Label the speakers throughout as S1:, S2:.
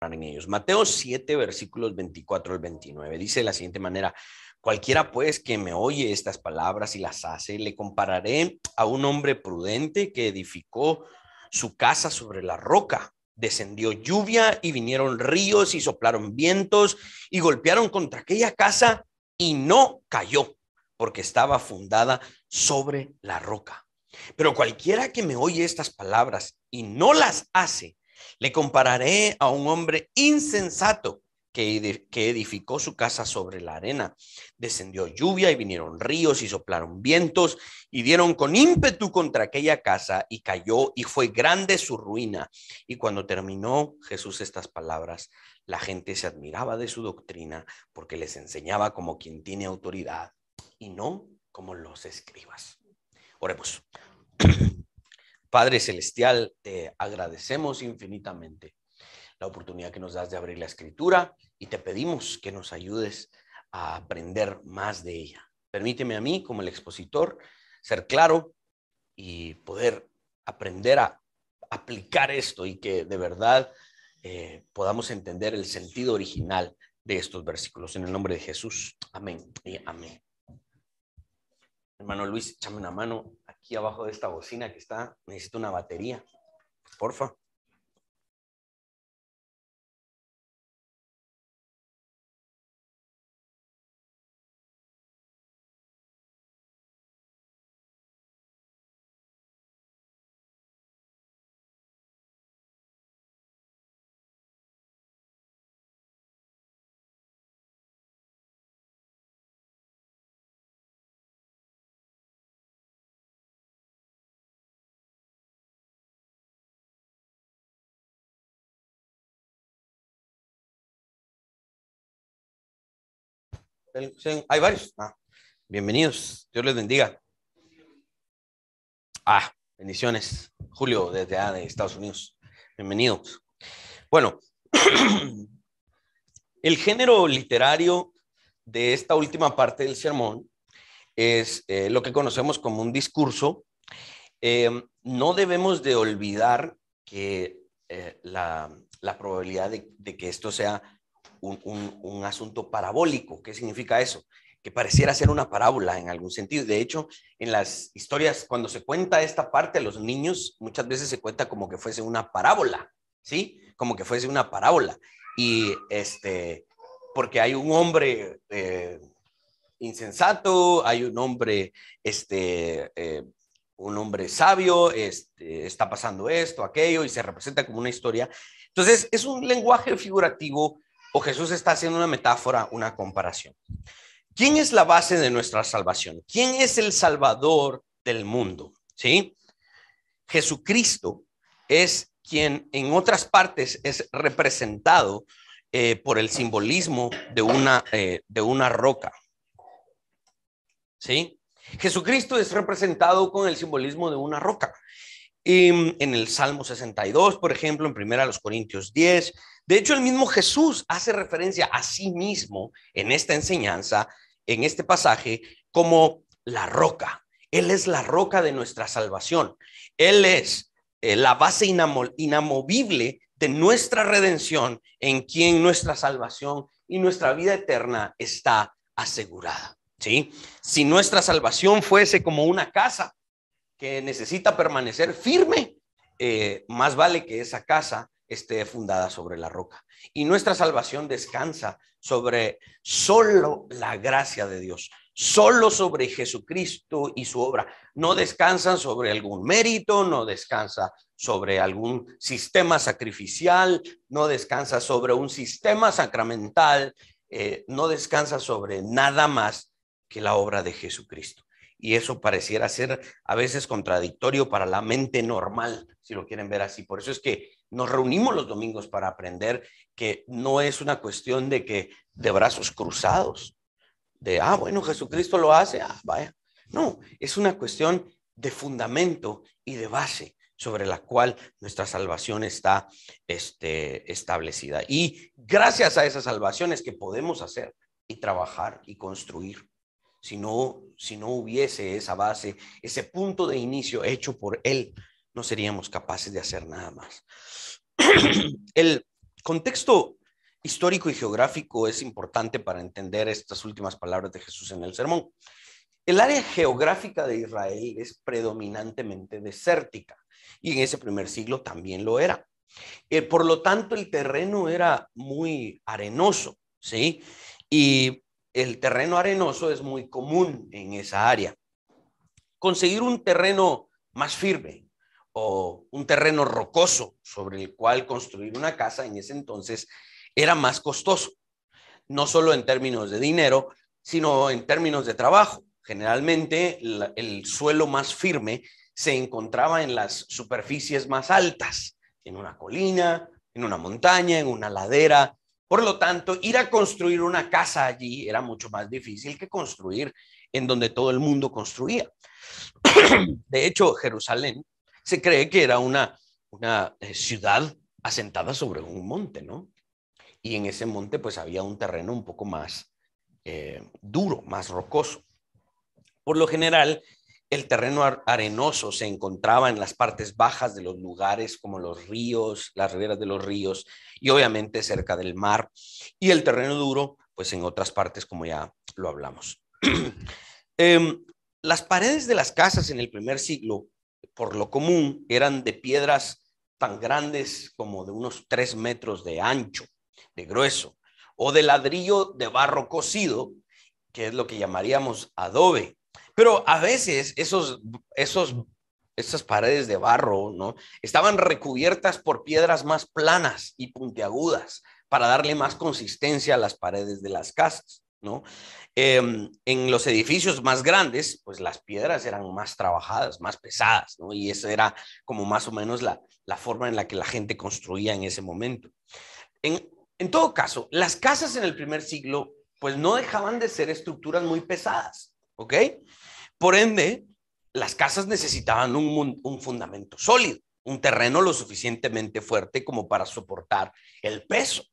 S1: en ellos. Mateo 7, versículos 24 al 29, dice de la siguiente manera: cualquiera pues que me oye estas palabras y las hace, le compararé a un hombre prudente que edificó su casa sobre la roca. Descendió lluvia y vinieron ríos y soplaron vientos y golpearon contra aquella casa y no cayó, porque estaba fundada sobre la roca. Pero cualquiera que me oye estas palabras y no las hace, le compararé a un hombre insensato que edificó su casa sobre la arena. Descendió lluvia y vinieron ríos y soplaron vientos y dieron con ímpetu contra aquella casa y cayó, y fue grande su ruina. Y cuando terminó Jesús estas palabras, la gente se admiraba de su doctrina, porque les enseñaba como quien tiene autoridad y no como los escribas. Oremos. Padre celestial, te agradecemos infinitamente la oportunidad que nos das de abrir la escritura y te pedimos que nos ayudes a aprender más de ella. Permíteme a mí, como el expositor, ser claro y poder aprender a aplicar esto y que de verdad podamos entender el sentido original de estos versículos. En el nombre de Jesús, amén y amén. Hermano Luis, échame una mano aquí abajo de esta bocina que está. Necesito una batería, porfa. Hay varios. Bienvenidos. Dios les bendiga. Bendiciones. Julio, desde de Estados Unidos. Bienvenidos. Bueno, el género literario de esta última parte del sermón es lo que conocemos como un discurso. No debemos de olvidar que la probabilidad de que esto sea un asunto parabólico. ¿Qué significa eso? Que pareciera ser una parábola en algún sentido. De hecho, en las historias, cuando se cuenta esta parte a los niños, muchas veces se cuenta como que fuese una parábola, ¿sí? Como que fuese una parábola. Y porque hay un hombre insensato, hay un hombre un hombre sabio, está pasando esto, aquello, y se representa como una historia. Entonces, es un lenguaje figurativo, o Jesús está haciendo una metáfora, una comparación. ¿Quién es la base de nuestra salvación? ¿Quién es el salvador del mundo? ¿Sí? Jesucristo es quien en otras partes es representado por el simbolismo de una roca. ¿Sí? Jesucristo es representado con el simbolismo de una roca. En el Salmo 62, por ejemplo, en 1 Corintios 10. De hecho, el mismo Jesús hace referencia a sí mismo en esta enseñanza, en este pasaje, como la roca. Él es la roca de nuestra salvación. Él es la base inamovible de nuestra redención, en quien nuestra salvación y nuestra vida eterna está asegurada. ¿Sí? Si nuestra salvación fuese como una casa que necesita permanecer firme, más vale que esa casa esté fundada sobre la roca. Y nuestra salvación descansa sobre solo la gracia de Dios, solo sobre Jesucristo y su obra. No descansan sobre algún mérito, no descansa sobre algún sistema sacrificial, no descansa sobre un sistema sacramental, no descansa sobre nada más que la obra de Jesucristo. Y eso pareciera ser a veces contradictorio para la mente normal, si lo quieren ver así. Por eso es que nos reunimos los domingos para aprender que no es una cuestión de que de brazos cruzados, de, bueno, Jesucristo lo hace, vaya. No, es una cuestión de fundamento y de base sobre la cual nuestra salvación está establecida. Y gracias a esas salvaciones que podemos hacer y trabajar y construir. Si no hubiese esa base, ese punto de inicio hecho por Él, no seríamos capaces de hacer nada más. contexto histórico y geográfico es importante para entender estas últimas palabras de Jesús en el sermón. El área geográfica de Israel es predominantemente desértica y en ese primer siglo también lo era. Por lo tanto, el terreno era muy arenoso, ¿sí? Y el terreno arenoso es muy común en esa área. Conseguir un terreno más firme o un terreno rocoso sobre el cual construir una casa en ese entonces era más costoso, no solo en términos de dinero, sino en términos de trabajo. Generalmente el suelo más firme se encontraba en las superficies más altas, en una colina, en una montaña, en una ladera. Por lo tanto, ir a construir una casa allí era mucho más difícil que construir en donde todo el mundo construía. De hecho, Jerusalén se cree que era una ciudad asentada sobre un monte, ¿no? Y en ese monte pues había un terreno un poco más duro, más rocoso. Por lo general, el terreno arenoso se encontraba en las partes bajas de los lugares como los ríos, las riberas de los ríos y obviamente cerca del mar. Y el terreno duro, pues en otras partes como ya lo hablamos. Las paredes de las casas en el primer siglo, por lo común, eran de piedras tan grandes como de unos 3 metros de ancho, de grueso, o de ladrillo de barro cocido, que es lo que llamaríamos adobe. Pero a veces esas paredes de barro, ¿no?, estaban recubiertas por piedras más planas y puntiagudas para darle más consistencia a las paredes de las casas, ¿no? En los edificios más grandes, pues las piedras eran más trabajadas, más pesadas, ¿no? Y esa era como más o menos la forma en la que la gente construía en ese momento. En todo caso, las casas en el primer siglo, pues no dejaban de ser estructuras muy pesadas, ¿ok? Por ende, las casas necesitaban un fundamento sólido, un terreno lo suficientemente fuerte como para soportar el peso.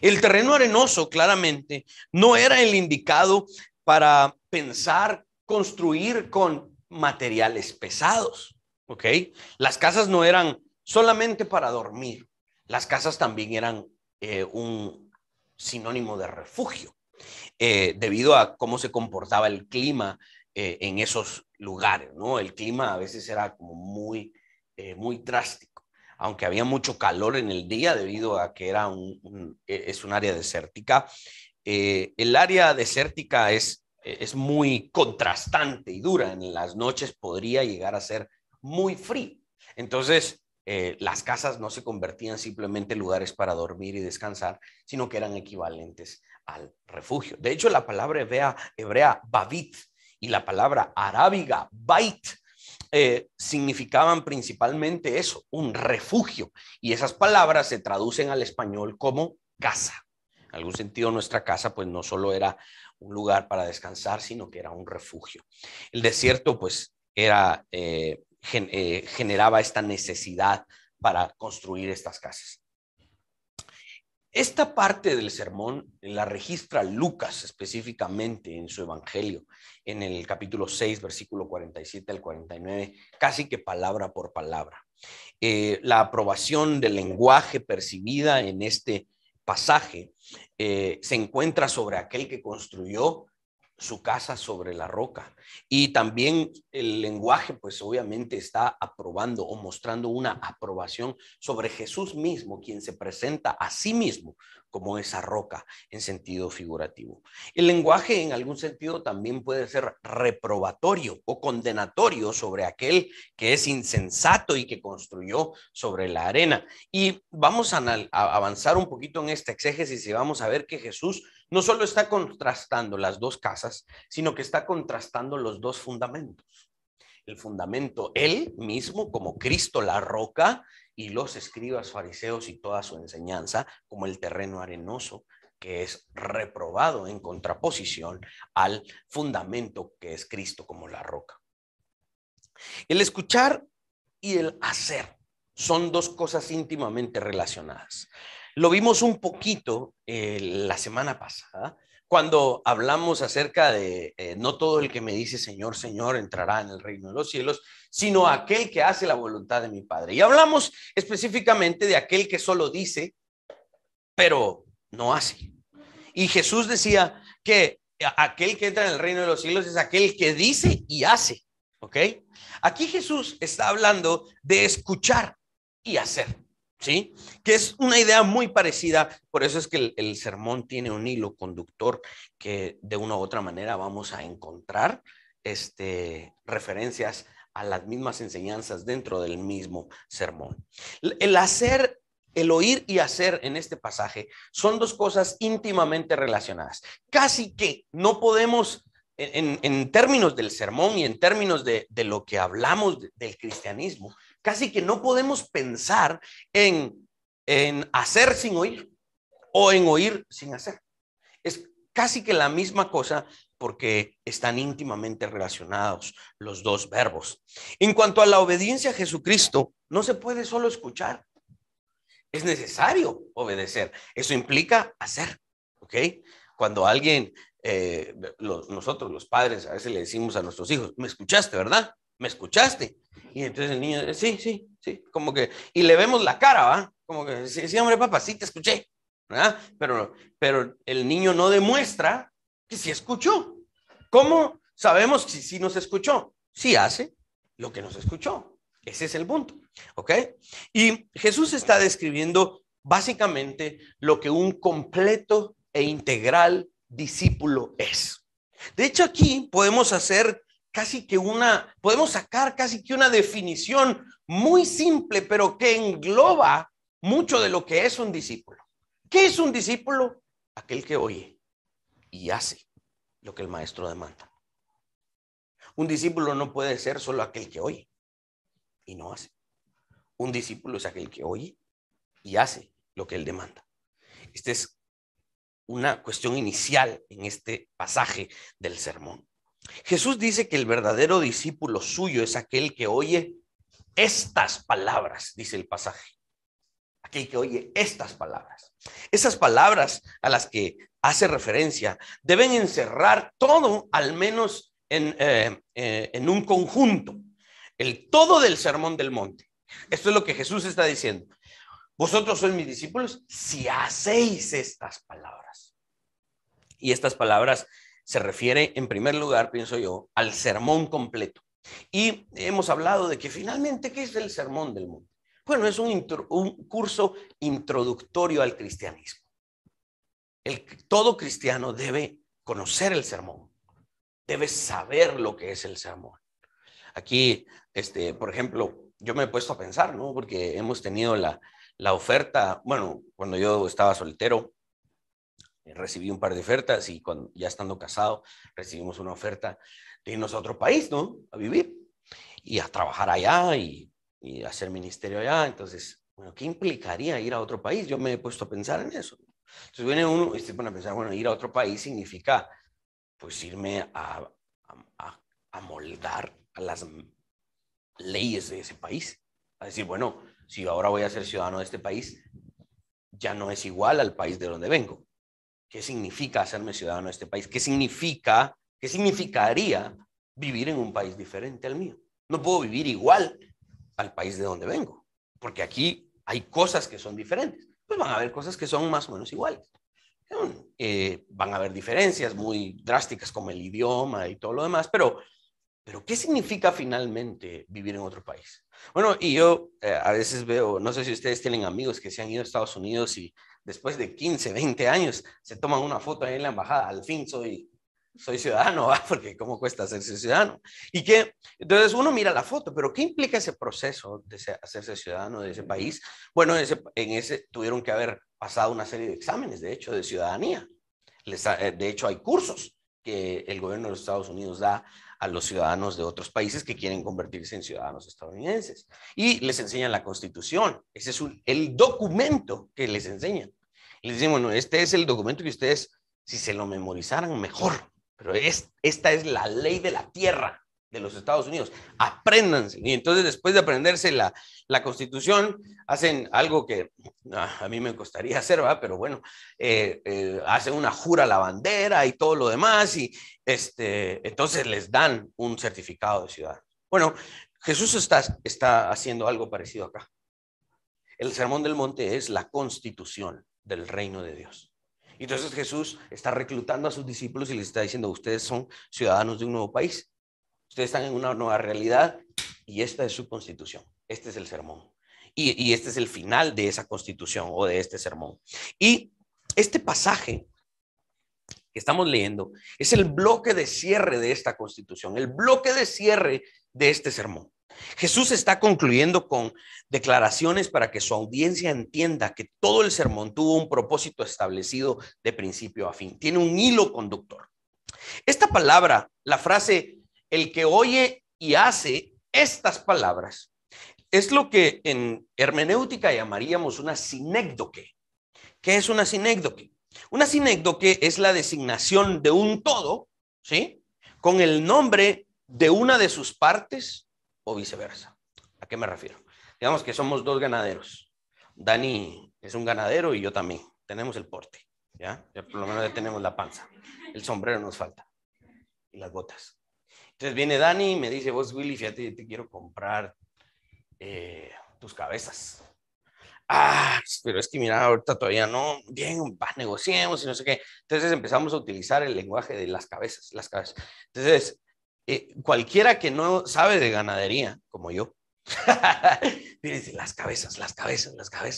S1: El terreno arenoso, claramente, no era el indicado para pensar construir con materiales pesados, ¿ok? Las casas no eran solamente para dormir, las casas también eran un sinónimo de refugio, debido a cómo se comportaba el clima en esos lugares, ¿no? El clima a veces era como muy drástico, aunque había mucho calor en el día debido a que era es un área desértica. El área desértica es muy contrastante y dura. En las noches podría llegar a ser muy frío. Entonces, las casas no se convertían simplemente en lugares para dormir y descansar, sino que eran equivalentes al refugio. De hecho, la palabra hebrea babit y la palabra arábiga bait significaban principalmente eso, un refugio. Y esas palabras se traducen al español como casa. En algún sentido, nuestra casa pues no solo era un lugar para descansar, sino que era un refugio. El desierto pues generaba esta necesidad para construir estas casas. Esta parte del sermón la registra Lucas específicamente en su evangelio, en el capítulo 6, versículo 47 al 49, casi que palabra por palabra. La aprobación del lenguaje percibida en este pasaje se encuentra sobre aquel que construyó su casa sobre la roca. Y también el lenguaje, pues obviamente está aprobando o mostrando una aprobación sobre Jesús mismo, quien se presenta a sí mismo como esa roca en sentido figurativo. El lenguaje en algún sentido también puede ser reprobatorio o condenatorio sobre aquel que es insensato y que construyó sobre la arena. Y vamos a avanzar un poquito en esta exégesis y vamos a ver que Jesús no solo está contrastando las dos casas, sino que está contrastando los dos fundamentos. El fundamento, él mismo como Cristo la roca, y los escribas, fariseos y toda su enseñanza como el terreno arenoso, que es reprobado en contraposición al fundamento que es Cristo como la roca. El escuchar y el hacer son dos cosas íntimamente relacionadas. Lo vimos un poquito la semana pasada, cuando hablamos acerca de no todo el que me dice Señor, Señor entrará en el reino de los cielos, sino aquel que hace la voluntad de mi Padre. Y hablamos específicamente de aquel que solo dice pero no hace. Y Jesús decía que aquel que entra en el reino de los cielos es aquel que dice y hace. ¿Ok? Aquí Jesús está hablando de escuchar y hacer. ¿Sí? Que es una idea muy parecida, por eso es que el sermón tiene un hilo conductor que de una u otra manera vamos a encontrar referencias a las mismas enseñanzas dentro del mismo sermón. El hacer, el oír y hacer en este pasaje son dos cosas íntimamente relacionadas. Casi que no podemos, en términos del sermón y en términos de lo que hablamos del cristianismo, casi que no podemos pensar en hacer sin oír o en oír sin hacer. Es casi que la misma cosa porque están íntimamente relacionados los dos verbos. En cuanto a la obediencia a Jesucristo, no se puede solo escuchar. Es necesario obedecer. Eso implica hacer. ¿Ok? Cuando alguien, nosotros los padres a veces le decimos a nuestros hijos, ¿me escuchaste, verdad? ¿Me escuchaste? Y entonces el niño, sí, como que, y le vemos la cara, ¿va? Como que, sí, hombre, papá, sí te escuché, ¿verdad? Pero el niño no demuestra que sí escuchó. ¿Cómo sabemos si nos escuchó? Si hace lo que nos escuchó. Ese es el punto, ¿ok? Y Jesús está describiendo básicamente lo que un completo e integral discípulo es. De hecho, aquí podemos hacer podemos sacar casi que una definición muy simple, pero que engloba mucho de lo que es un discípulo. ¿Qué es un discípulo? Aquel que oye y hace lo que el maestro demanda. Un discípulo no puede ser solo aquel que oye y no hace. Un discípulo es aquel que oye y hace lo que él demanda. Esta es una cuestión inicial en este pasaje del sermón. Jesús dice que el verdadero discípulo suyo es aquel que oye estas palabras, dice el pasaje. Aquel que oye estas palabras. Esas palabras a las que hace referencia deben encerrar todo, al menos en un conjunto, el todo del sermón del monte. Esto es lo que Jesús está diciendo. Vosotros sois mis discípulos si hacéis estas palabras. Y estas palabras se refiere en primer lugar, pienso yo, al sermón completo. Y hemos hablado de que finalmente, ¿qué es el sermón del monte? Bueno, es un curso introductorio al cristianismo. Todo cristiano debe conocer el sermón, debe saber lo que es el sermón. Aquí, por ejemplo, yo me he puesto a pensar, ¿no? Porque hemos tenido la oferta, bueno, cuando yo estaba soltero, recibí un par de ofertas y ya estando casado, recibimos una oferta de irnos a otro país, ¿no? A vivir y a trabajar allá y hacer ministerio allá. Entonces, bueno, ¿qué implicaría ir a otro país? Yo me he puesto a pensar en eso. Entonces viene uno y se pone a pensar, bueno, ir a otro país significa pues irme a moldar a las leyes de ese país. A decir, bueno, si ahora voy a ser ciudadano de este país, ya no es igual al país de donde vengo. ¿Qué significa hacerme ciudadano de este país? ¿Qué significaría vivir en un país diferente al mío? No puedo vivir igual al país de donde vengo, porque aquí hay cosas que son diferentes. Pues van a haber cosas que son más o menos iguales. Van a haber diferencias muy drásticas como el idioma y todo lo demás, pero ¿qué significa finalmente vivir en otro país? Bueno, y yo a veces veo, no sé si ustedes tienen amigos que se han ido a Estados Unidos y después de 15, 20 años se toman una foto ahí en la embajada, al fin soy ciudadano, ¿va? Porque cómo cuesta hacerse ciudadano. Entonces uno mira la foto, pero ¿qué implica ese proceso de hacerse ciudadano de ese país? Bueno, en ese tuvieron que haber pasado una serie de exámenes, de hecho, de ciudadanía. De hecho, hay cursos que el gobierno de los Estados Unidos da a los ciudadanos de otros países que quieren convertirse en ciudadanos estadounidenses. Y les enseñan la Constitución. Ese es el documento que les enseñan. Y les dicen, bueno, este es el documento que ustedes, si se lo memorizaran, mejor. Pero esta es la ley de la tierra de los Estados Unidos. Apréndanse. Y entonces, después de aprenderse la Constitución, hacen algo que a mí me costaría hacer, ¿verdad? Pero bueno, hacen una jura a la bandera y todo lo demás. Y entonces les dan un certificado de ciudadano. Bueno, Jesús está haciendo algo parecido acá. El Sermón del Monte es la Constitución del reino de Dios. Y entonces Jesús está reclutando a sus discípulos y les está diciendo, ustedes son ciudadanos de un nuevo país, ustedes están en una nueva realidad y esta es su constitución, este es el sermón. Y este es el final de esa constitución o de este sermón. Y este pasaje que estamos leyendo es el bloque de cierre de esta constitución, el bloque de cierre de este sermón. Jesús está concluyendo con declaraciones para que su audiencia entienda que todo el sermón tuvo un propósito establecido de principio a fin. Tiene un hilo conductor. Esta palabra, la frase, el que oye y hace estas palabras, es lo que en hermenéutica llamaríamos una sinécdoque. ¿Qué es una sinécdoque? Una sinécdoque es la designación de un todo, ¿sí?, con el nombre de una de sus partes o viceversa. ¿A qué me refiero? Digamos que somos dos ganaderos. Dani es un ganadero y yo también. Tenemos el porte, ¿ya? Ya por lo menos ya tenemos la panza. El sombrero nos falta. Y las botas. Entonces viene Dani y me dice, vos, Willy, fíjate, te quiero comprar tus cabezas. Pero es que mira, ahorita todavía no, bien, negociemos y no sé qué. Entonces empezamos a utilizar el lenguaje de las cabezas, las cabezas. Entonces, cualquiera que no sabe de ganadería, como yo, dice, las cabezas,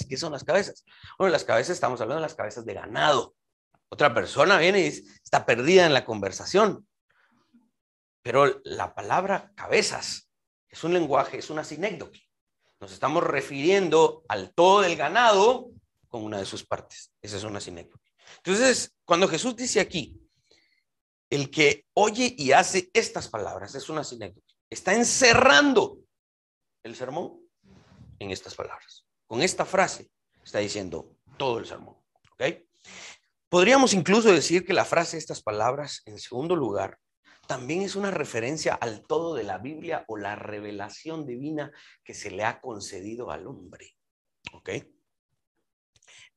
S1: ¿qué son las cabezas? Bueno, las cabezas, estamos hablando de las cabezas de ganado. Otra persona viene y dice, está perdida en la conversación. Pero la palabra cabezas es un lenguaje, es una sinécdoque. Nos estamos refiriendo al todo del ganado con una de sus partes. Esa es una sinécdoque. Entonces, cuando Jesús dice aquí, el que oye y hace estas palabras, es una sinécdoque. Está encerrando el sermón en estas palabras. Con esta frase está diciendo todo el sermón. ¿Ok? Podríamos incluso decir que la frase, estas palabras, en segundo lugar, también es una referencia al todo de la Biblia o la revelación divina que se le ha concedido al hombre. ¿Ok?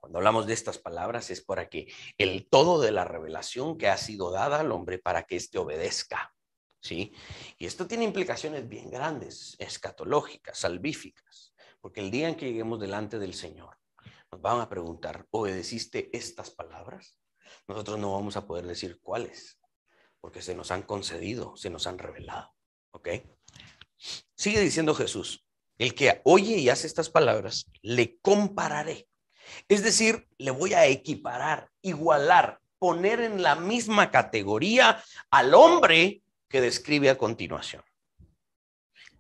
S1: Cuando hablamos de estas palabras es para que el todo de la revelación que ha sido dada al hombre para que éste obedezca. ¿Sí? Y esto tiene implicaciones bien grandes, escatológicas, salvíficas, porque el día en que lleguemos delante del Señor, nos van a preguntar, ¿obedeciste estas palabras? Nosotros no vamos a poder decir cuáles, porque se nos han concedido, se nos han revelado. ¿Ok? Sigue diciendo Jesús, el que oye y hace estas palabras, le compararé. Es decir, le voy a equiparar, igualar, poner en la misma categoría al hombre que describe a continuación.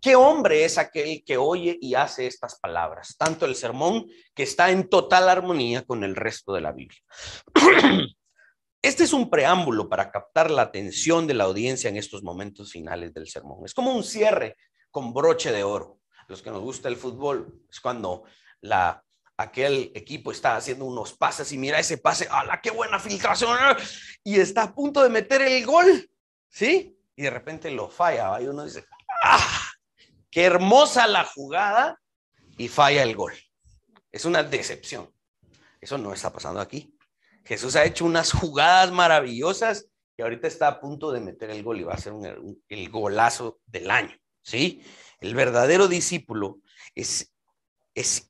S1: ¿Qué hombre es aquel que oye y hace estas palabras? Tanto el sermón que está en total armonía con el resto de la Biblia. Este es un preámbulo para captar la atención de la audiencia en estos momentos finales del sermón. Es como un cierre con broche de oro. Los que nos gusta el fútbol, es cuando aquel equipo está haciendo unos pases y mira ese pase, ¡ala, qué buena filtración! Y está a punto de meter el gol, ¿sí? Y de repente lo falla, y uno dice, ¡ah! ¡Qué hermosa la jugada! Y falla el gol. Es una decepción. Eso no está pasando aquí. Jesús ha hecho unas jugadas maravillosas y ahorita está a punto de meter el gol y va a ser el golazo del año, ¿sí? El verdadero discípulo es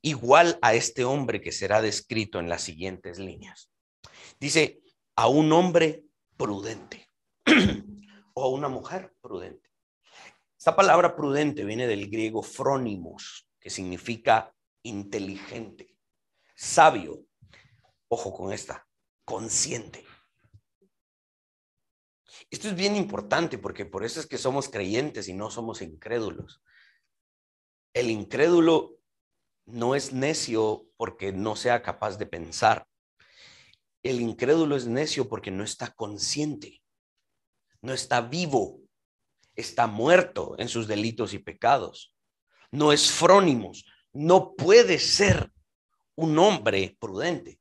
S1: igual a este hombre que será descrito en las siguientes líneas. Dice, a un hombre prudente o a una mujer prudente. Esta palabra prudente viene del griego phronimos, que significa inteligente, sabio. Ojo con esta, consciente. Esto es bien importante porque por eso es que somos creyentes y no somos incrédulos. El incrédulo no es necio porque no sea capaz de pensar. El incrédulo es necio porque no está consciente, no está vivo, está muerto en sus delitos y pecados. No es phronimos, no puede ser un hombre prudente.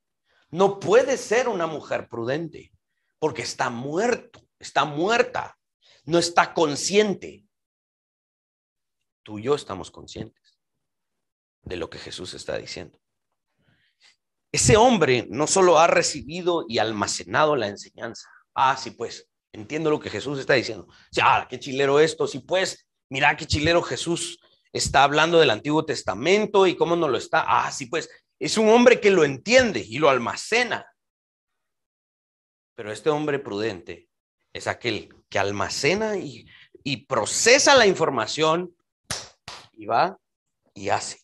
S1: No puede ser una mujer prudente porque está muerto, está muerta, no está consciente. Tú y yo estamos conscientes de lo que Jesús está diciendo. Ese hombre no solo ha recibido y almacenado la enseñanza. Sí, pues, entiendo lo que Jesús está diciendo. Qué chilero esto. Sí, pues, mira qué chilero Jesús está hablando del Antiguo Testamento y cómo no lo está. Sí, pues, Es un hombre que lo entiende y lo almacena. Pero este hombre prudente es aquel que almacena y procesa la información y va y hace.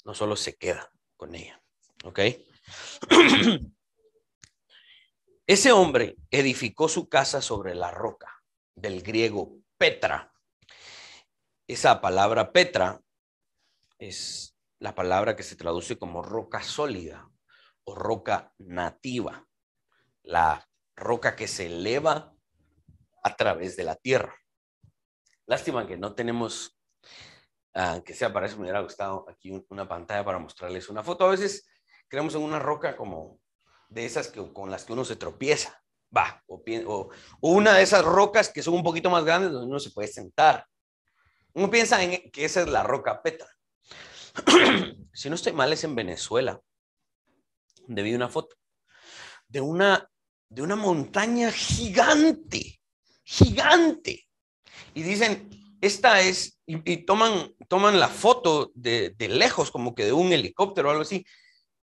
S1: No solo se queda con ella. ¿Ok? Ese hombre edificó su casa sobre la roca, del griego Petra. Esa palabra Petra es la palabra que se traduce como roca sólida o roca nativa, la roca que se eleva a través de la tierra. Lástima que no tenemos, que sea para eso me hubiera gustado aquí una pantalla para mostrarles una foto. A veces creemos en una roca como de esas con las que uno se tropieza, o una de esas rocas que son un poquito más grandes donde uno se puede sentar. Uno piensa en que esa es la roca Petra. Si no estoy mal, es en Venezuela, donde vi una foto de una montaña gigante, gigante. Y dicen, esta es, y toman la foto de lejos, como que de un helicóptero o algo así,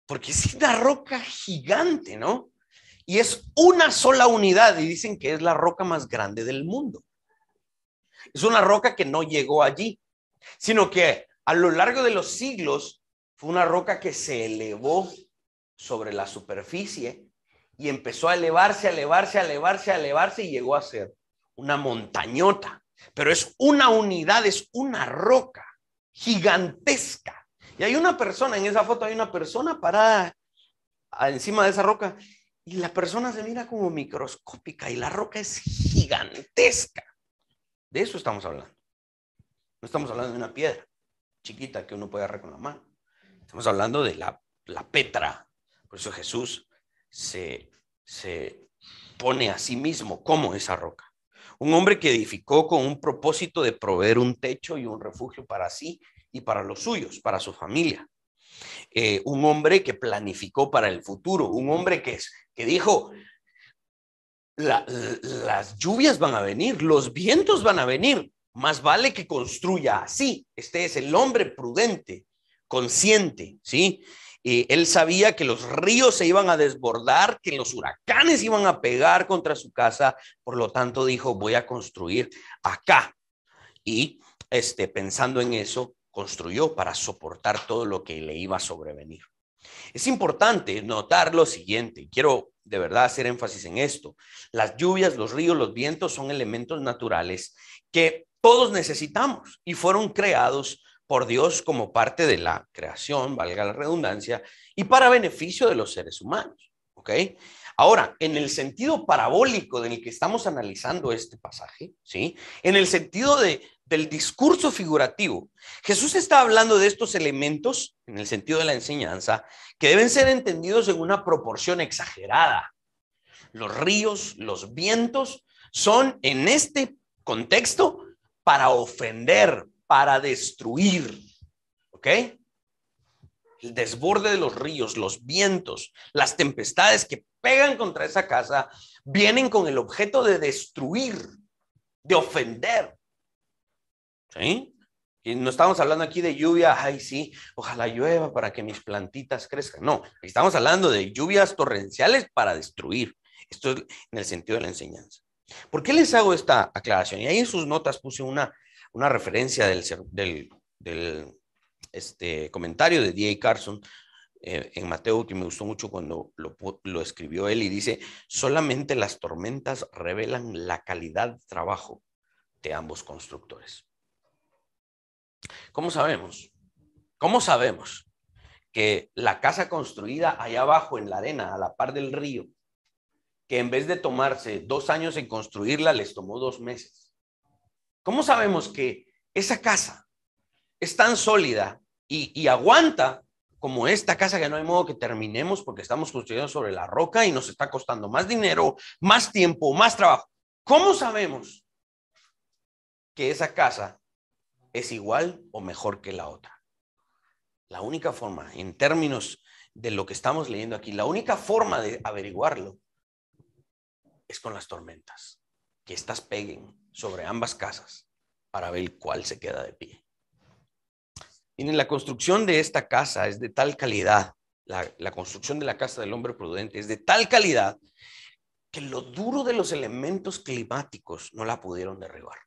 S1: porque es una roca gigante, ¿no? Y es una sola unidad, y dicen que es la roca más grande del mundo. Es una roca que no llegó allí, sino que a lo largo de los siglos fue una roca que se elevó sobre la superficie y empezó a elevarse, a elevarse, a elevarse, a elevarse y llegó a ser una montañota. Pero es una unidad, es una roca gigantesca. Y hay una persona, en esa foto hay una persona parada encima de esa roca y la persona se mira como microscópica y la roca es gigantesca. De eso estamos hablando. No estamos hablando de una piedra chiquita que uno puede agarrar con la mano. Estamos hablando de la Petra. Por eso Jesús se pone a sí mismo como esa roca. Un hombre que edificó con un propósito de proveer un techo y un refugio para sí y para los suyos, para su familia. Un hombre que planificó para el futuro. Un hombre que dijo, las lluvias van a venir, los vientos van a venir. Más vale que construya así. Este es el hombre prudente, consciente, ¿sí? Él sabía que los ríos se iban a desbordar, que los huracanes iban a pegar contra su casa, por lo tanto dijo, voy a construir acá. Y pensando en eso, construyó para soportar todo lo que le iba a sobrevenir. Es importante notar lo siguiente, quiero de verdad hacer énfasis en esto. Las lluvias, los ríos, los vientos son elementos naturales que todos necesitamos y fueron creados por Dios como parte de la creación, valga la redundancia, y para beneficio de los seres humanos. ¿Ok? Ahora, en el sentido parabólico del que estamos analizando este pasaje, ¿sí? En el sentido del discurso figurativo, Jesús está hablando de estos elementos, en el sentido de la enseñanza, que deben ser entendidos en una proporción exagerada. Los ríos, los vientos son en este contexto para ofender, para destruir. ¿Ok? El desborde de los ríos, los vientos, las tempestades que pegan contra esa casa, vienen con el objeto de destruir, de ofender. ¿Sí? Y no estamos hablando aquí de lluvia, ay sí, ojalá llueva para que mis plantitas crezcan. No, estamos hablando de lluvias torrenciales para destruir. Esto es en el sentido de la enseñanza. ¿Por qué les hago esta aclaración? Y ahí en sus notas puse una referencia del comentario de D.A. Carson en Mateo, que me gustó mucho cuando lo escribió él, y dice, solamente las tormentas revelan la calidad de trabajo de ambos constructores. ¿Cómo sabemos? ¿Cómo sabemos que la casa construida allá abajo en la arena, a la par del río, que en vez de tomarse 2 años en construirla, les tomó 2 meses? ¿Cómo sabemos que esa casa es tan sólida y aguanta como esta casa que no hay modo que terminemos porque estamos construyendo sobre la roca y nos está costando más dinero, más tiempo, más trabajo? ¿Cómo sabemos que esa casa es igual o mejor que la otra? La única forma, en términos de lo que estamos leyendo aquí, la única forma de averiguarlo es con las tormentas, que estas peguen sobre ambas casas para ver cuál se queda de pie. Miren, la construcción de esta casa es de tal calidad, la construcción de la casa del hombre prudente es de tal calidad que lo duro de los elementos climáticos no la pudieron derribar.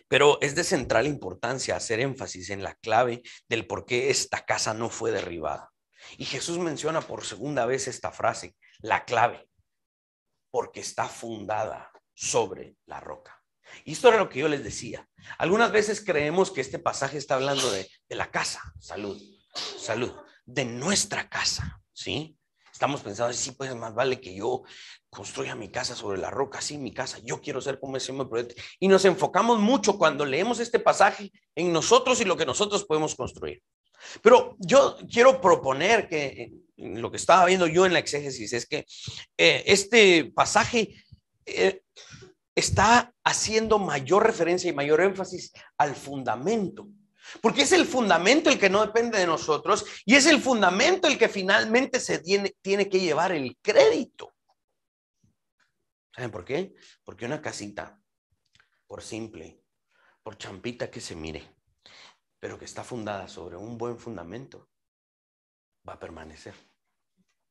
S1: Pero es de central importancia hacer énfasis en la clave del por qué esta casa no fue derribada. Y Jesús menciona por segunda vez esta frase, la clave, porque está fundada sobre la roca. Y esto era lo que yo les decía. Algunas veces creemos que este pasaje está hablando de la casa, salud, de nuestra casa, ¿sí? Estamos pensando, sí, pues más vale que yo construya mi casa sobre la roca, sí, mi casa, yo quiero ser como ese hombre prudente. Y nos enfocamos mucho cuando leemos este pasaje en nosotros y lo que nosotros podemos construir. Pero yo quiero proponer que lo que estaba viendo yo en la exégesis es que este pasaje está haciendo mayor referencia y mayor énfasis al fundamento. Porque es el fundamento el que no depende de nosotros y es el fundamento el que finalmente se tiene que llevar el crédito. ¿Saben por qué? Porque una casita, por simple, por champita que se mire, pero que está fundada sobre un buen fundamento, va a permanecer.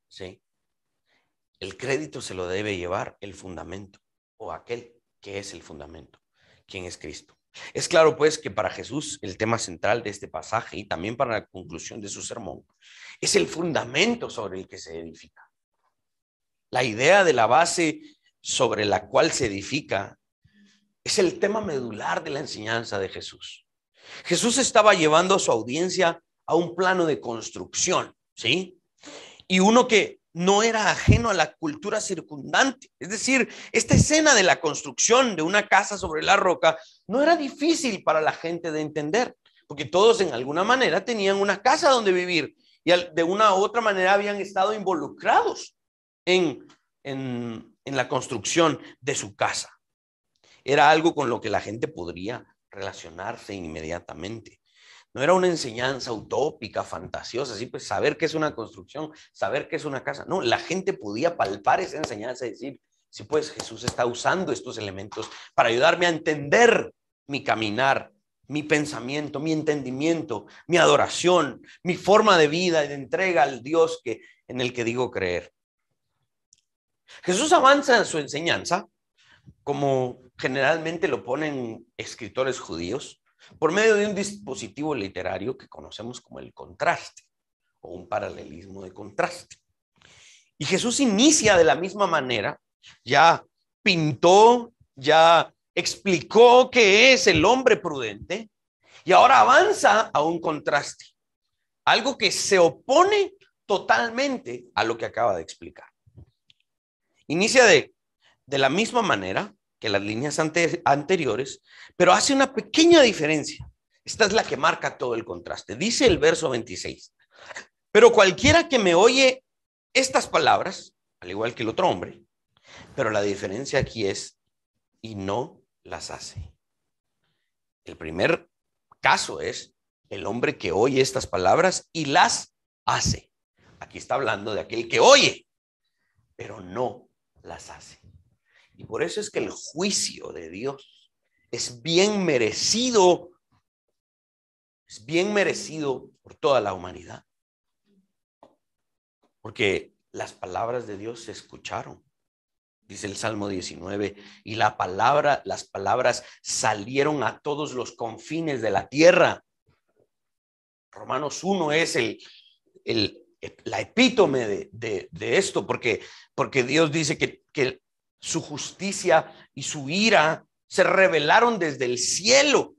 S1: ¿Sí? El crédito se lo debe llevar el fundamento o aquel que es el fundamento, quien es Cristo. Es claro, pues, que para Jesús el tema central de este pasaje y también para la conclusión de su sermón es el fundamento sobre el que se edifica. La idea de la base sobre la cual se edifica es el tema medular de la enseñanza de Jesús. Jesús estaba llevando a su audiencia a un plano de construcción, ¿sí? Y uno que no era ajeno a la cultura circundante. Es decir, esta escena de la construcción de una casa sobre la roca no era difícil para la gente de entender, porque todos en alguna manera tenían una casa donde vivir y de una u otra manera habían estado involucrados en la construcción de su casa. Era algo con lo que la gente podría relacionarse inmediatamente. No era una enseñanza utópica, fantasiosa, así pues saber qué es una construcción, saber qué es una casa. No, la gente podía palpar esa enseñanza y decir, sí, pues Jesús está usando estos elementos para ayudarme a entender mi caminar, mi pensamiento, mi entendimiento, mi adoración, mi forma de vida y de entrega al Dios en el que digo creer. Jesús avanza en su enseñanza, como generalmente lo ponen escritores judíos, por medio de un dispositivo literario que conocemos como el contraste o un paralelismo de contraste. Y Jesús inicia de la misma manera, ya pintó, ya explicó qué es el hombre prudente y ahora avanza a un contraste, algo que se opone totalmente a lo que acaba de explicar. Inicia de la misma manera que las líneas anteriores, pero hace una pequeña diferencia. Esta es la que marca todo el contraste. Dice el verso 26, pero cualquiera que me oye estas palabras, al igual que el otro hombre, pero la diferencia aquí es, y no las hace. El primer caso es el hombre que oye estas palabras y las hace. Aquí está hablando de aquel que oye, pero no las hace. Y por eso es que el juicio de Dios es bien merecido por toda la humanidad. Porque las palabras de Dios se escucharon. Dice el Salmo 19, y las palabras salieron a todos los confines de la tierra. Romanos 1 es la epítome de esto, porque Dios dice que su justicia y su ira se revelaron desde el cielo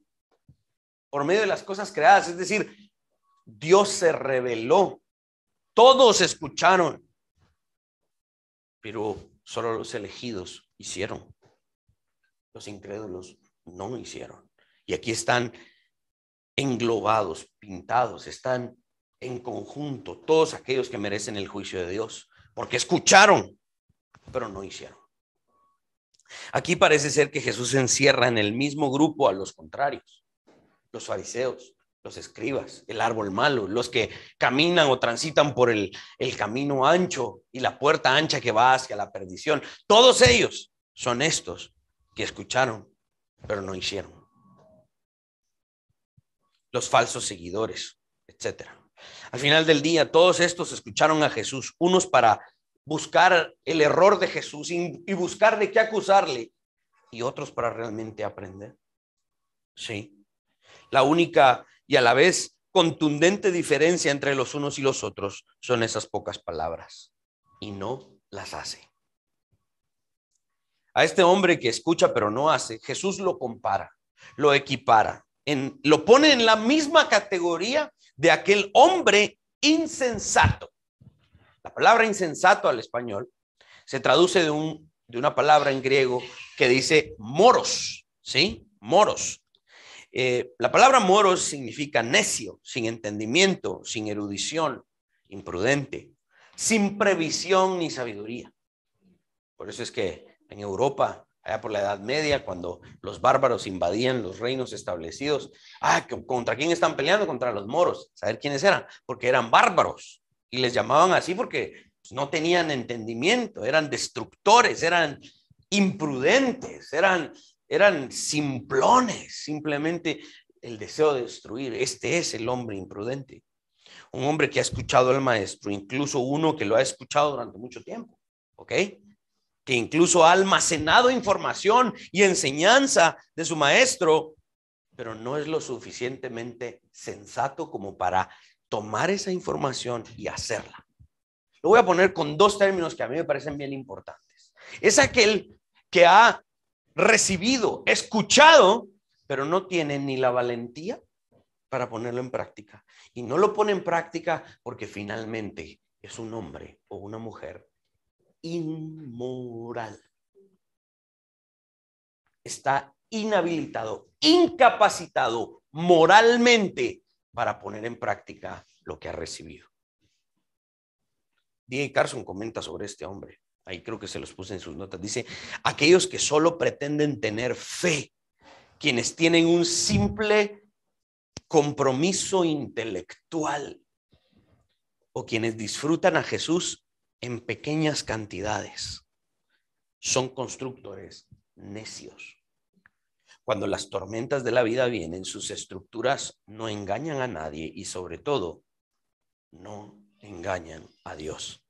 S1: por medio de las cosas creadas. Es decir, Dios se reveló. Todos escucharon, pero solo los elegidos hicieron. Los incrédulos no hicieron. Y aquí están englobados, pintados, están en conjunto todos aquellos que merecen el juicio de Dios, porque escucharon, pero no hicieron. Aquí parece ser que Jesús encierra en el mismo grupo a los contrarios, los fariseos, los escribas, el árbol malo, los que caminan o transitan por el camino ancho y la puerta ancha que va hacia la perdición. Todos ellos son estos que escucharon, pero no hicieron. los falsos seguidores, etcétera. Al final del día, todos estos escucharon a Jesús, unos para buscar el error de Jesús y buscar de qué acusarle, y otros para realmente aprender. Sí. La única y a la vez contundente diferencia entre los unos y los otros son esas pocas palabras, y no las hace. A este hombre que escucha pero no hace, Jesús lo compara, lo equipara, lo pone en la misma categoría de aquel hombre insensato. La palabra insensato al español se traduce de una palabra en griego que dice moros, ¿sí? Moros. La palabra moros significa necio, sin entendimiento, sin erudición, imprudente, sin previsión ni sabiduría. Por eso es que en Europa, allá por la Edad Media, cuando los bárbaros invadían los reinos establecidos, ¿contra quién están peleando? Contra los moros. ¿Saber quiénes eran? Porque eran bárbaros y les llamaban así porque no tenían entendimiento, eran destructores, eran imprudentes, eran simplones, simplemente el deseo de destruir. Este es el hombre imprudente, un hombre que ha escuchado al maestro, incluso uno que lo ha escuchado durante mucho tiempo, ¿ok? Que incluso ha almacenado información y enseñanza de su maestro, pero no es lo suficientemente sensato como para tomar esa información y hacerla. Lo voy a poner con dos términos que a mí me parecen bien importantes. Es aquel que ha recibido, escuchado, pero no tiene ni la valentía para ponerlo en práctica. Y no lo pone en práctica porque finalmente es un hombre o una mujer inmoral. Está inhabilitado, incapacitado moralmente para poner en práctica lo que ha recibido. D.A. Carson comenta sobre este hombre. Ahí creo que se los puse en sus notas. Dice, aquellos que solo pretenden tener fe, quienes tienen un simple compromiso intelectual o quienes disfrutan a Jesús en pequeñas cantidades, son constructores necios. Cuando las tormentas de la vida vienen, sus estructuras no engañan a nadie y sobre todo no engañan a Dios.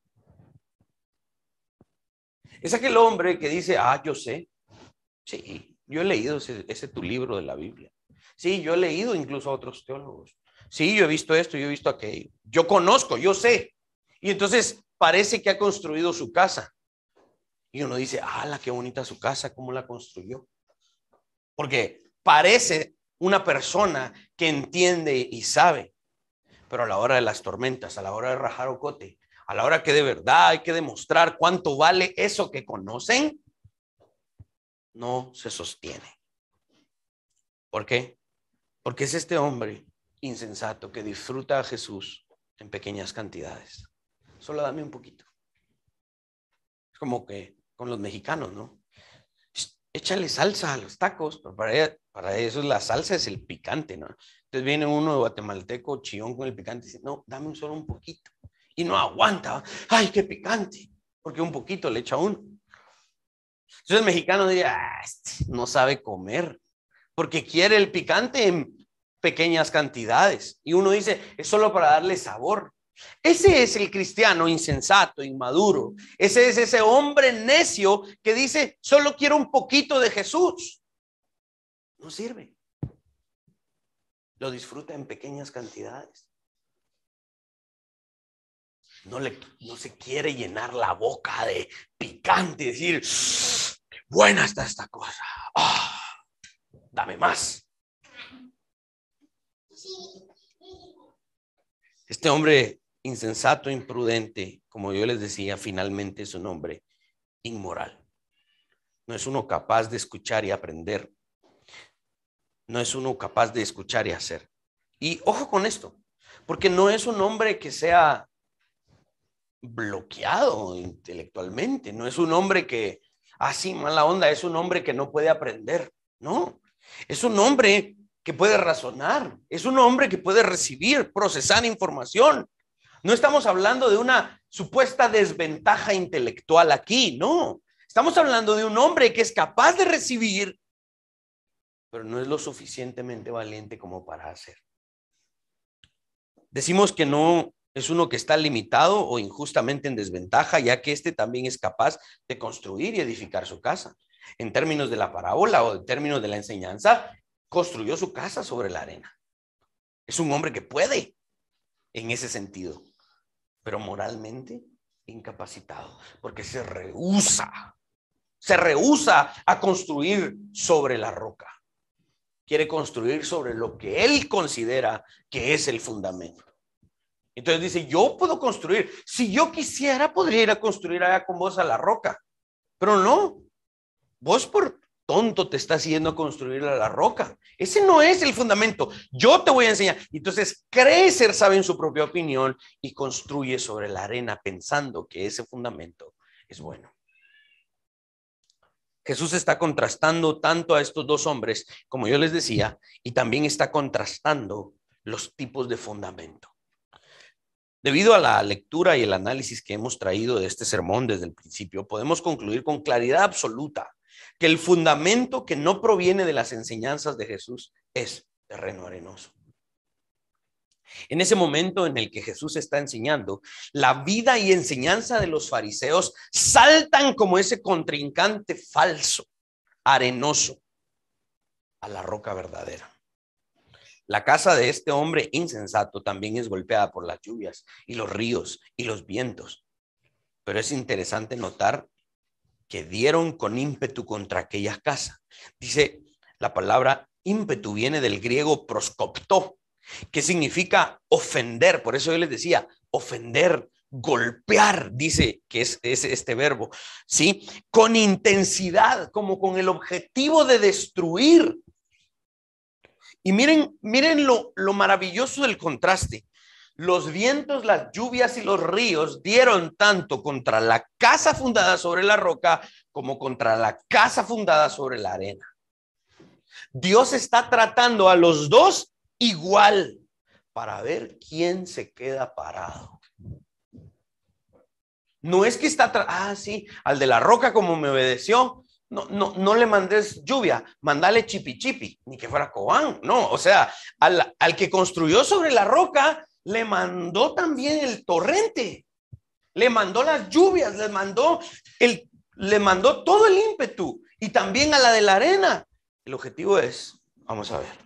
S1: Es aquel hombre que dice, yo sé. Sí, yo he leído ese tu libro de la Biblia. Sí, yo he leído incluso a otros teólogos. Sí, yo he visto esto, yo he visto aquello. Yo conozco, yo sé. Y entonces parece que ha construido su casa. Y uno dice, qué bonita su casa, ¿cómo la construyó? Porque parece una persona que entiende y sabe. Pero a la hora de las tormentas, a la hora de rajar ocote, a la hora que de verdad hay que demostrar cuánto vale eso que conocen, no se sostiene. ¿Por qué? Porque es este hombre insensato que disfruta a Jesús en pequeñas cantidades. Solo dame un poquito. Es como que con los mexicanos, ¿no? Échale salsa a los tacos, pero para eso la salsa es el picante, ¿no? Entonces viene uno de guatemalteco chillón con el picante y dice, no, dame solo un poquito. Y no aguanta, ¡ay, qué picante! Porque un poquito le echa uno. Entonces el mexicano diría, no sabe comer, porque quiere el picante en pequeñas cantidades. Y uno dice, es solo para darle sabor. Ese es el cristiano insensato, inmaduro. Ese es ese hombre necio que dice, solo quiero un poquito de Jesús. No sirve. Lo disfruta en pequeñas cantidades. No se quiere llenar la boca de picante y decir, qué buena está esta cosa. Dame más. Este hombre insensato, imprudente, como yo les decía, finalmente es un hombre inmoral. No es uno capaz de escuchar y aprender. No es uno capaz de escuchar y hacer. Y ojo con esto, porque no es un hombre que sea bloqueado intelectualmente. No es un hombre que, así mala onda, es un hombre que no puede aprender. No, es un hombre que puede razonar. Es un hombre que puede recibir, procesar información. No estamos hablando de una supuesta desventaja intelectual aquí, no. Estamos hablando de un hombre que es capaz de recibir, pero no es lo suficientemente valiente como para hacer. Decimos que no es uno que está limitado o injustamente en desventaja, ya que éste también es capaz de construir y edificar su casa. En términos de la parábola o en términos de la enseñanza, construyó su casa sobre la arena. Es un hombre que puede en ese sentido, pero moralmente incapacitado, porque se rehúsa a construir sobre la roca. Quiere construir sobre lo que él considera que es el fundamento. Entonces dice, yo puedo construir. Si yo quisiera, podría ir a construir allá con vos a la roca. Pero no, vos por tonto te estás yendo a construir a la roca. Ese no es el fundamento. Yo te voy a enseñar. Entonces cree ser sabio en su propia opinión y construye sobre la arena pensando que ese fundamento es bueno. Jesús está contrastando tanto a estos dos hombres, como yo les decía, y también está contrastando los tipos de fundamento. Debido a la lectura y el análisis que hemos traído de este sermón desde el principio, podemos concluir con claridad absoluta que el fundamento que no proviene de las enseñanzas de Jesús es terreno arenoso. En ese momento en el que Jesús está enseñando, la vida y enseñanza de los fariseos saltan como ese contrincante falso, arenoso, a la roca verdadera. La casa de este hombre insensato también es golpeada por las lluvias y los ríos y los vientos. Pero es interesante notar que dieron con ímpetu contra aquella casa. Dice, la palabra ímpetu viene del griego proskopto, que significa ofender. Por eso yo les decía, ofender, golpear, dice que es este verbo, ¿sí? Con intensidad, como con el objetivo de destruir. Y miren lo maravilloso del contraste. Los vientos, las lluvias y los ríos dieron tanto contra la casa fundada sobre la roca como contra la casa fundada sobre la arena. Dios está tratando a los dos igual para ver quién se queda parado. No es que está, sí, al de la roca como me obedeció, no le mandes lluvia, mandale chipi chipi, ni que fuera Cobán, no, o sea, al que construyó sobre la roca, le mandó también el torrente, le mandó las lluvias, le mandó todo el ímpetu, y también a la de la arena. El objetivo es, vamos a ver,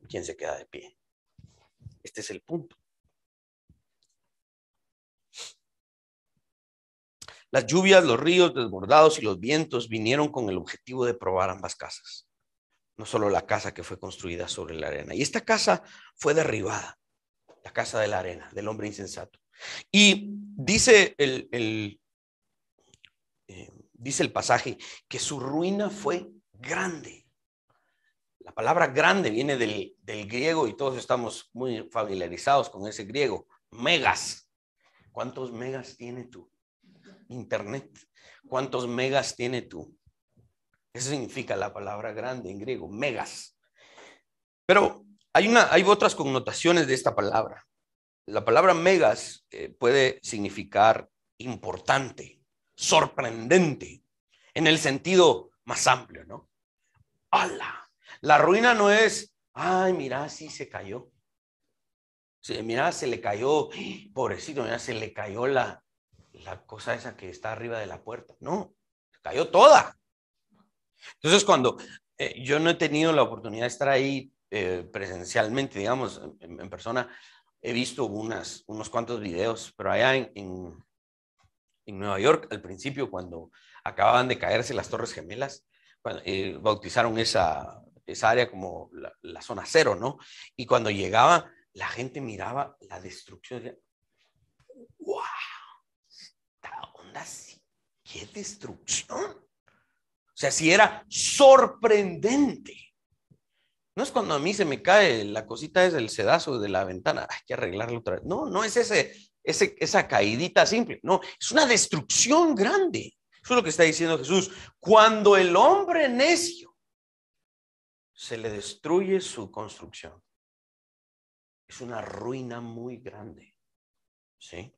S1: quién se queda de pie. Este es el punto. Las lluvias, los ríos desbordados y los vientos vinieron con el objetivo de probar ambas casas. No solo la casa que fue construida sobre la arena. Y esta casa fue derribada. La casa de la arena, del hombre insensato. Y dice dice el pasaje que su ruina fue grande. La palabra grande viene del griego y todos estamos muy familiarizados con ese griego. Megas. ¿Cuántos megas tiene tu internet? ¿Cuántos megas tiene tú? Eso significa la palabra grande en griego, megas. Pero hay otras connotaciones de esta palabra. La palabra megas puede significar importante, sorprendente, en el sentido más amplio, ¿no? ¡Hala! La ruina no es, ay, mira, sí se cayó. Sí, mira, se le cayó, pobrecito, mira, se le cayó la cosa esa que está arriba de la puerta. No, se cayó toda. Entonces, cuando yo no he tenido la oportunidad de estar ahí presencialmente, digamos, en persona, he visto unos cuantos videos, pero allá en Nueva York, al principio, cuando acababan de caerse las Torres Gemelas, cuando, bautizaron esa área como la zona cero, ¿no? Y cuando llegaba, la gente miraba la destrucción. Decía, ¡wow! ¿Esta onda sí? ¿Qué destrucción? O sea, sí era sorprendente. No es cuando a mí se me cae la cosita es el sedazo de la ventana, hay que arreglarlo otra vez. No es esa caidita simple. No, es una destrucción grande. Eso es lo que está diciendo Jesús. Cuando el hombre necio se le destruye su construcción, es una ruina muy grande. ¿Sí?